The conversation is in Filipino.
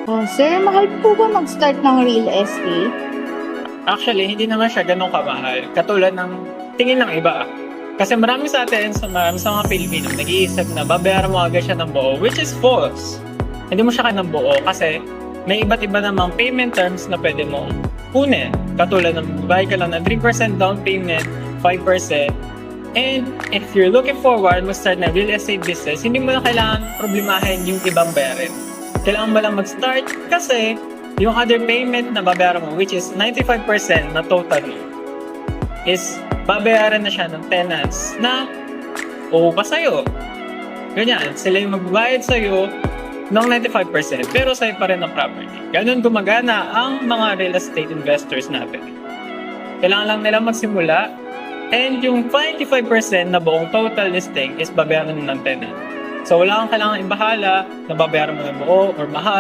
Oh, sir, mahal po ba mag-start ng real estate? Actually, hindi naman siya ganun kamahal. Katulad ng tingin ng iba. Kasi marami sa mga Pilipino, nag-iisip na babayaran mo agad siya ng buo, which is false. Hindi mo siya kaya ng buo kasi may iba't iba namang payment terms na pwede mong kunin. Katulad ng bayad ka lang ng 3% down payment, 5%. And if you're looking forward mag-start na real estate business, hindi mo na kailangan problemahin yung ibang bayarin. Kailangan mo lang mag-start kasi yung other payment na babayaran mo, which is 95% na total, is babayaran na siya ng tenants na pa sa'yo. Ganyan, sila yung magbabayad sa'yo ng 95%, pero sa'yo pa rin ang property. Ganun gumagana ang mga real estate investors natin. Kailangan lang nila magsimula, and yung 25% na buong total listing is babayaran ng tenant. So wala kang kailangan ibahala na babayaran mo ng buo or mahal.